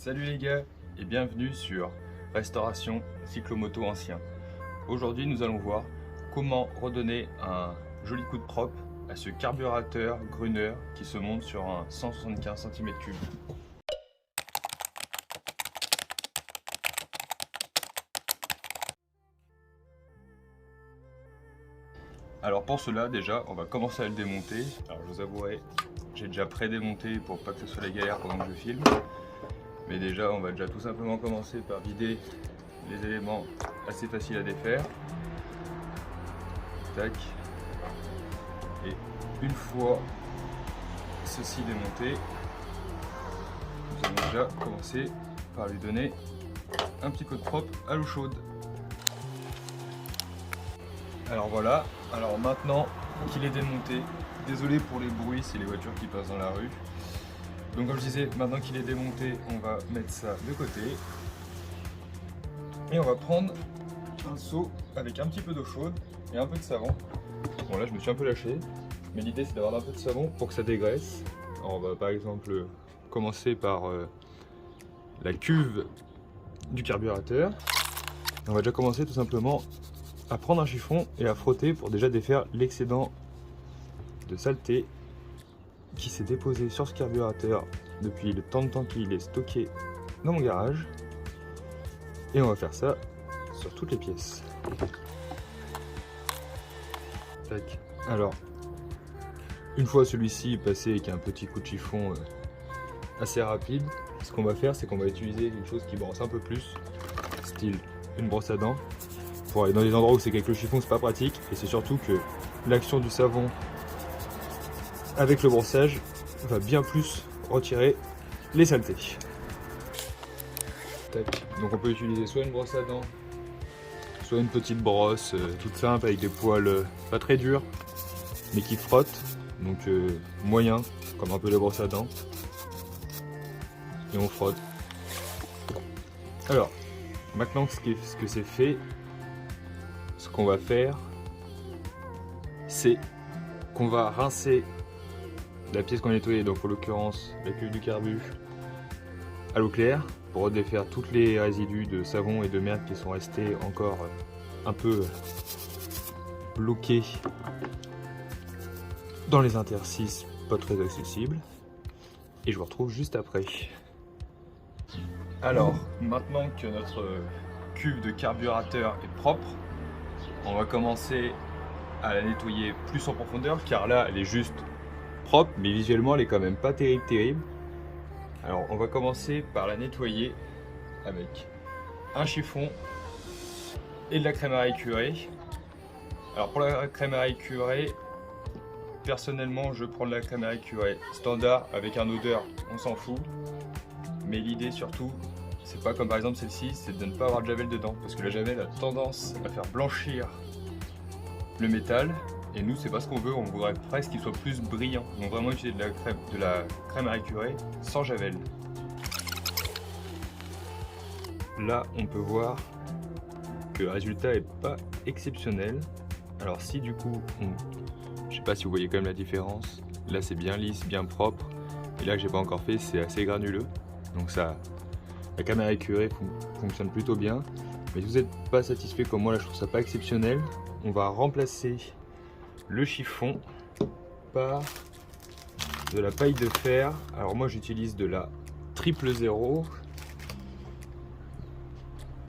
Salut les gars et bienvenue sur Restauration Cyclomoto Ancien. Aujourd'hui nous allons voir comment redonner un joli coup de propre à ce carburateur Gruner qui se monte sur un 175 cm3. Alors pour cela déjà on va commencer à le démonter. Alors je vous avouerai, j'ai déjà pré-démonté pour pas que ce soit la galère pendant que je filme. Mais déjà on va déjà tout simplement commencer par vider les éléments assez faciles à défaire. Tac. Et une fois ceci démonté, nous allons déjà commencer par lui donner un petit coup de propre à l'eau chaude. Alors voilà, alors maintenant qu'il est démonté, désolé pour les bruits, c'est les voitures qui passent dans la rue. Donc comme je disais, maintenant qu'il est démonté, on va mettre ça de côté. Et on va prendre un seau avec un petit peu d'eau chaude et un peu de savon. Bon là je me suis un peu lâché, mais l'idée c'est d'avoir un peu de savon pour que ça dégraisse. Alors, on va par exemple commencer par la cuve du carburateur. On va déjà commencer tout simplement à prendre un chiffon et à frotter pour déjà défaire l'excédent de saleté qui s'est déposé sur ce carburateur depuis le temps qu'il est stocké dans mon garage. Et on va faire ça sur toutes les pièces. Tac. Alors, une fois celui-ci passé avec un petit coup de chiffon assez rapide, ce qu'on va faire c'est qu'on va utiliser quelque chose qui brosse un peu plus, style une brosse à dents, pour aller dans des endroits où c'est qu'avec le chiffon c'est pas pratique, et c'est surtout que l'action du savon avec le brossage va bien plus retirer les saletés. Tac. Donc on peut utiliser soit une brosse à dents, soit une petite brosse toute simple avec des poils pas très durs mais qui frottent, donc moyen comme un peu les brosses à dents, et on frotte. Alors maintenant que c'est fait, ce qu'on va faire c'est qu'on va rincer la pièce qu'on a nettoyée, donc en l'occurrence la cuve du carbu, à l'eau claire pour défaire tous les résidus de savon et de merde qui sont restés encore un peu bloqués dans les interstices pas très accessibles. Et je vous retrouve juste après. Alors maintenant que notre cuve de carburateur est propre, on va commencer à la nettoyer plus en profondeur, car là elle est juste propre, mais visuellement elle est quand même pas terrible. Alors on va commencer par la nettoyer avec un chiffon et de la crème à récurer. Alors pour la crème à récurer, personnellement je prends de la crème à récurer standard avec un odeur, on s'en fout. Mais l'idée surtout, c'est pas comme par exemple celle-ci, c'est de ne pas avoir de javel dedans, parce que la javel a tendance à faire blanchir le métal. Et nous, c'est pas ce qu'on veut, on voudrait presque qu'il soit plus brillant. Donc vraiment utiliser de la crème à récurer sans javel. Là, on peut voir que le résultat est pas exceptionnel. Alors si du coup, je sais pas si vous voyez quand même la différence. Là, c'est bien lisse, bien propre. Et là, que j'ai pas encore fait, c'est assez granuleux. Donc ça, la crème à récurer fonctionne plutôt bien. Mais si vous n'êtes pas satisfait comme moi, là, je trouve ça pas exceptionnel. On va remplacer le chiffon par de la paille de fer. Alors moi j'utilise de la 000.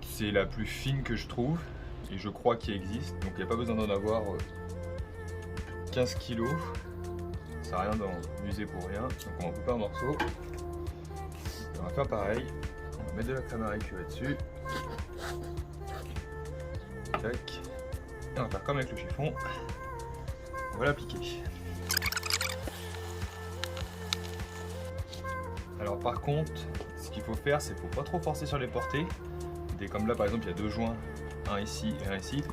C'est la plus fine que je trouve et je crois qu'il existe, donc il n'y a pas besoin d'en avoir 15 kg. Ça sert à rien d'en user pour rien, donc on va couper un morceau. On va faire pareil, on va mettre de la crème à récurer dessus. Tac. Et on va faire comme avec le chiffon. On va l'appliquer. Alors par contre, ce qu'il faut faire, c'est qu'il ne faut pas trop forcer sur les portées. Et comme là par exemple, il y a deux joints, un ici et un ici.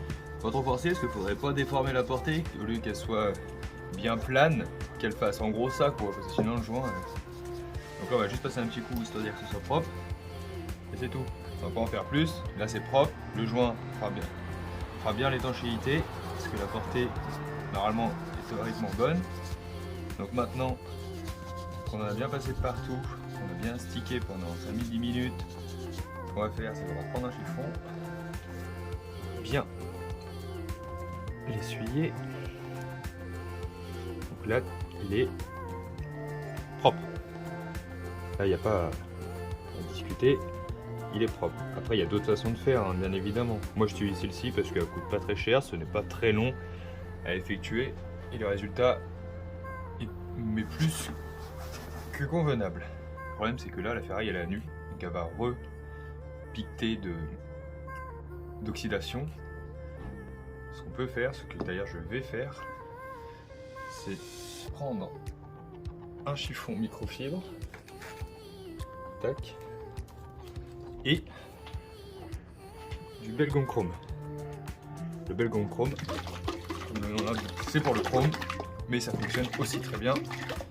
Pas trop forcer parce qu'il ne faudrait pas déformer la portée, au lieu qu'elle soit bien plane, qu'elle fasse en gros ça quoi, parce que sinon le joint. Donc là on va juste passer un petit coup histoire de dire que ce soit propre. Et c'est tout. On va pas en faire plus. Là c'est propre, le joint fera bien l'étanchéité, parce que la portée normalement est théoriquement bonne. Donc maintenant qu'on en a bien passé de partout, On a bien stické pendant 5-10 minutes. Ce qu'on va faire, c'est qu'on va prendre un chiffon, bien l'essuyer. Donc là, il est propre. Là, il n'y a pas à discuter. Il est propre. Après, il y a d'autres façons de faire, hein, bien évidemment. Moi, j'utilise celle-ci parce qu'elle coûte pas très cher, ce n'est pas très long à effectuer et le résultat est mais plus que convenable. Le problème, c'est que là, la ferraille elle est à nu, donc elle va repiqueter d'oxydation. Ce qu'on peut faire, ce que d'ailleurs je vais faire, c'est prendre un chiffon microfibre, tac, et du Belgum Chrome. Le Belgum Chrome, c'est pour le chrome, mais ça fonctionne aussi très bien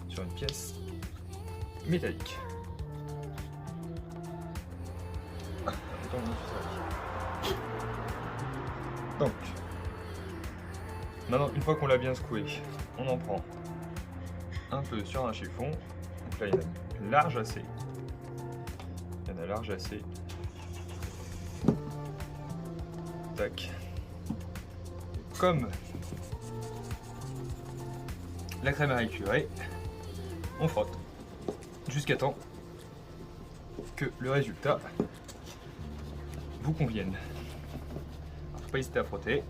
sur une pièce métallique. Donc, maintenant, une fois qu'on l'a bien secoué, on en prend un peu sur un chiffon. Donc là, il y en a large assez. Il y en a large assez. Tac. Comme la crème à récurer, on frotte jusqu'à temps que le résultat vous convienne. Faut pas hésiter à frotter.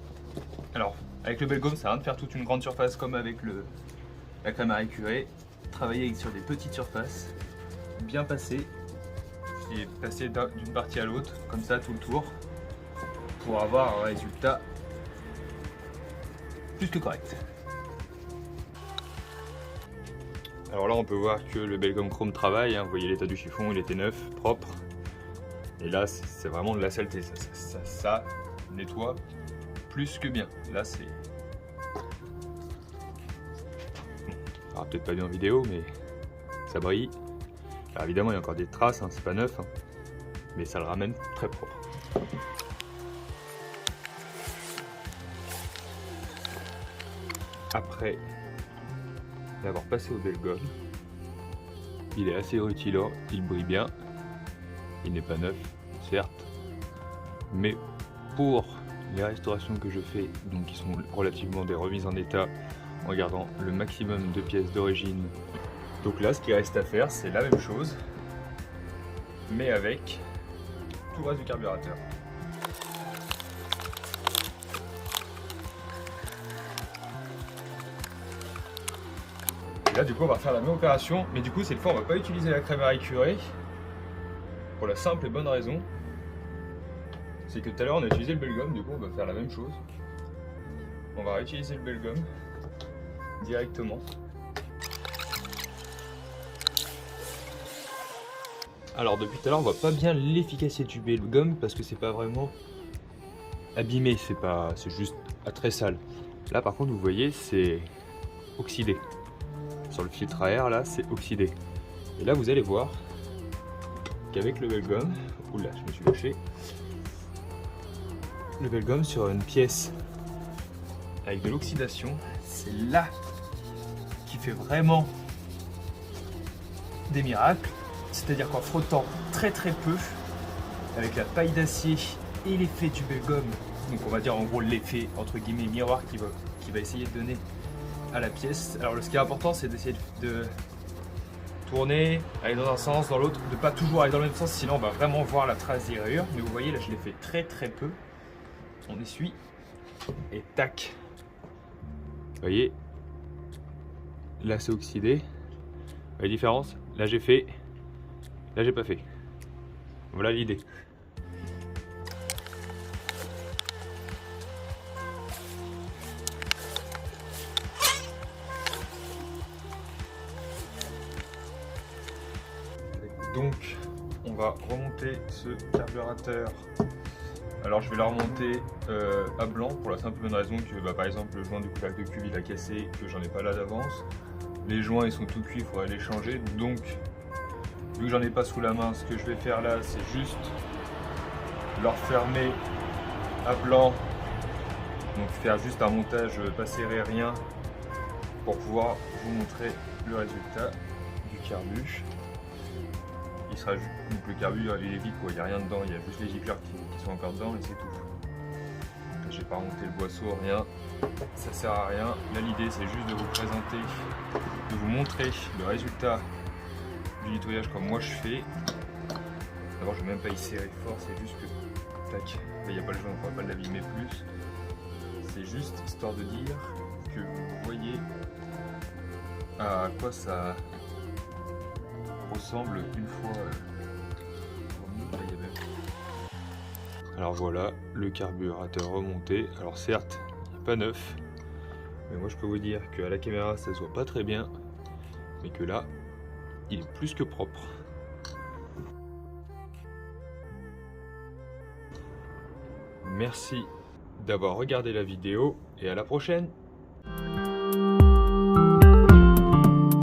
Alors, avec le Belgum, ça sert à rien de faire toute une grande surface comme avec la crème à récurer. Travailler sur des petites surfaces, bien passer et passer d'une partie à l'autre, comme ça tout le tour, pour avoir un résultat plus que correct. Alors là, on peut voir que le Belgum Chrome travaille, hein. Vous voyez l'état du chiffon, il était neuf, propre. Et là, c'est vraiment de la saleté, ça nettoie plus que bien. Là, c'est... Alors peut-être pas bien en vidéo, mais ça brille. Alors évidemment, il y a encore des traces, hein, c'est pas neuf, hein, mais ça le ramène très propre. Après l'avoir passé au Belgum, il est assez rutilant, il brille bien, il n'est pas neuf, certes, mais pour les restaurations que je fais, donc qui sont relativement des remises en état en gardant le maximum de pièces d'origine. Donc là, ce qui reste à faire, c'est la même chose, mais avec tout le reste du carburateur. Et là, du coup, on va faire la même opération, mais du coup, cette fois, on va pas utiliser la crème à récurer pour la simple et bonne raison, c'est que tout à l'heure, on a utilisé le Belgum, du coup, on va faire la même chose. On va réutiliser le Belgum directement. Alors depuis tout à l'heure, on voit pas bien l'efficacité du Belgum parce que c'est pas vraiment abîmé, c'est juste très sale. Là par contre, vous voyez, c'est oxydé. Sur le filtre à air là, c'est oxydé. Et là, vous allez voir qu'avec le Belgum, oula, je me suis lâché. Le Belgum sur une pièce avec de l'oxydation, c'est là qui fait vraiment des miracles. C'est-à-dire qu'en frottant très peu avec la paille d'acier et l'effet du Belgum, donc on va dire en gros l'effet entre guillemets miroir qui va essayer de donner à la pièce. Alors ce qui est important, c'est d'essayer de tourner, aller dans un sens, dans l'autre, de pas toujours aller dans le même sens, sinon on va vraiment voir la trace des rayures. Mais vous voyez là, je l'ai fait très peu. On essuie et tac. Vous voyez, là c'est oxydé. La différence, là j'ai fait, là j'ai pas fait. Voilà l'idée. Donc on va remonter ce carburateur. Alors je vais la remonter à blanc pour la simple bonne raison que par exemple le joint du couvercle de cuve il a cassé, que j'en ai pas là d'avance. Les joints ils sont tout cuits, il faudrait les changer. Donc vu que j'en ai pas sous la main, ce que je vais faire là c'est juste leur fermer à blanc. Donc faire juste un montage pas serré, rien, pour pouvoir vous montrer le résultat du carbu. il sera donc le carburant il est vide quoi, il n'y a rien dedans, il y a juste les gicleurs qui sont encore dedans et c'est tout. J'ai pas remonté le boisseau, rien, ça sert à rien. Là l'idée c'est juste de vous présenter, de vous montrer le résultat du nettoyage comme moi je fais. D'abord je vais même pas y serrer fort, c'est juste que tac, là il n'y a pas le jaune, on ne va pas l'abîmer plus. C'est juste histoire de dire que vous voyez à quoi ça ressemble une fois. Alors voilà, le carburateur remonté. Alors certes, il n'est pas neuf, mais moi je peux vous dire qu'à la caméra ça se voit pas très bien, mais que là, il est plus que propre. Merci d'avoir regardé la vidéo et à la prochaine.